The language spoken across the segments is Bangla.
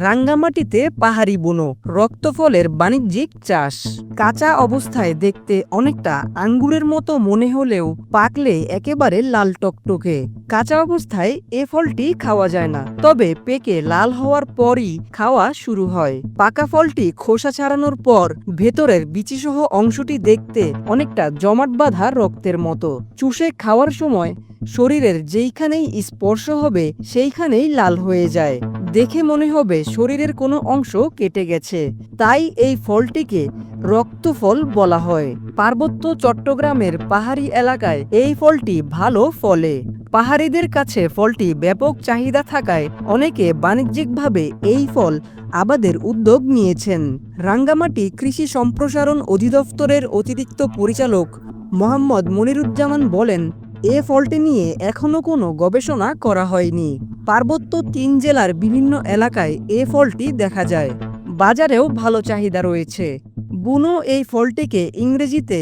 রাঙ্গামাটিতে পাহাড়ি বুনো রক্তফলের বাণিজ্যিক চাষ। কাঁচা অবস্থায় দেখতে অনেকটা আঙ্গুরের মতো মনে হলেও পাকলে একেবারে লাল টকটকে। কাঁচা অবস্থায় এ ফলটি খাওয়া যায় না, তবে পেকে লাল হওয়ার পরই খাওয়া শুরু হয়। পাকা ফলটি খোসা ছাড়ানোর পর ভেতরের বিচিসহ অংশটি দেখতে অনেকটা জমাট বাঁধা রক্তের মতো। চুষে খাওয়ার সময় শরীরের যেইখানেই স্পর্শ হবে সেইখানেই লাল হয়ে যায়। দেখে মনে হবে শরীরের কোনো অংশ কেটে গেছে। তাই এই ফলটিকে রক্তফল বলা হয়। পার্বত্য চট্টগ্রামের পাহাড়ি এলাকায় এই ফলটি ভালো ফলে। পাহাড়িদের কাছে ফলটি ব্যাপক চাহিদা থাকায় অনেকে বাণিজ্যিকভাবে এই ফল আবাদের উদ্যোগ নিয়েছেন। রাঙ্গামাটি কৃষি সম্প্রসারণ অধিদপ্তরের অতিরিক্ত পরিচালক মোহাম্মদ মনিরুজ্জামান বলেন, এ ফলটি নিয়ে এখনো কোনো গবেষণা করা হয়নি। পার্বত্য ৩ জেলার বিভিন্ন এলাকায় এ ফলটি দেখা যায়। বাজারেও ভালো চাহিদা রয়েছে। বুনো এই ফলটিকে ইংরেজিতে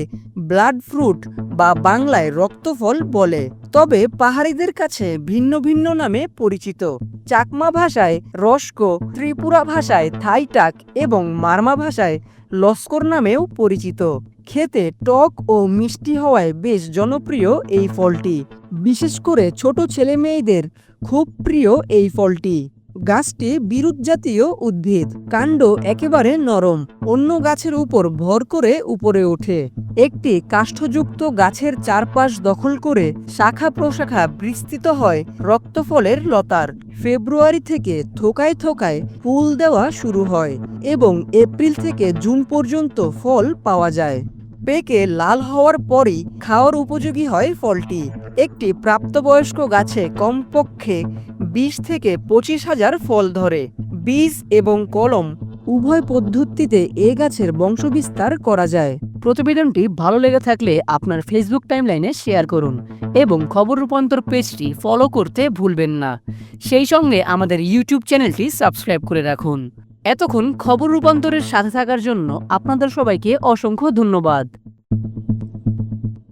ব্লাড ফ্রুট বা বাংলায় রক্তফল বলে, তবে পাহাড়িদের কাছে ভিন্ন ভিন্ন নামে পরিচিত। চাকমা ভাষায় রস্কো, ত্রিপুরা ভাষায় থাইটাক এবং মারমা ভাষায় লস্কর নামেও পরিচিত। খেতে টক ও মিষ্টি হওয়ায় বেশ জনপ্রিয় এই ফলটি। বিশেষ করে ছোট ছেলে মেয়েদের খুব প্রিয় এই ফলটি। গাছটি বিরুৎ জাতীয় উদ্ভিদ। কাণ্ড একেবারে নরম, অন্য গাছের উপর ভর করে উপরে ওঠে। একটি কাষ্ঠযুক্ত গাছের চারপাশ দখল করে শাখা প্রশাখা বিস্তৃত হয় রক্তফলের লতার। ফেব্রুয়ারি থেকে থোকায় থোকায় ফুল দেওয়া শুরু হয় এবং এপ্রিল থেকে জুন পর্যন্ত ফল পাওয়া যায়। পেকে লাল হওয়ার পরই খাওয়ার উপযোগী হয় ফলটি। একটি প্রাপ্তবয়স্ক গাছে কমপক্ষে ২০ থেকে ২৫ হাজার ফল ধরে। বীজ এবং কলম উভয় পদ্ধতিতে এ গাছের বংশবিস্তার করা যায়। প্রতিবেদনটি ভালো লেগে থাকলে আপনার ফেসবুক টাইমলাইনে শেয়ার করুন এবং খবর রূপান্তর পেজটি ফলো করতে ভুলবেন না। সেই সঙ্গে আমাদের ইউটিউব চ্যানেলটি সাবস্ক্রাইব করে রাখুন। এতক্ষণ খবর রূপান্তরের সাথে থাকার জন্য আপনাদের সবাইকে অসংখ্য ধন্যবাদ।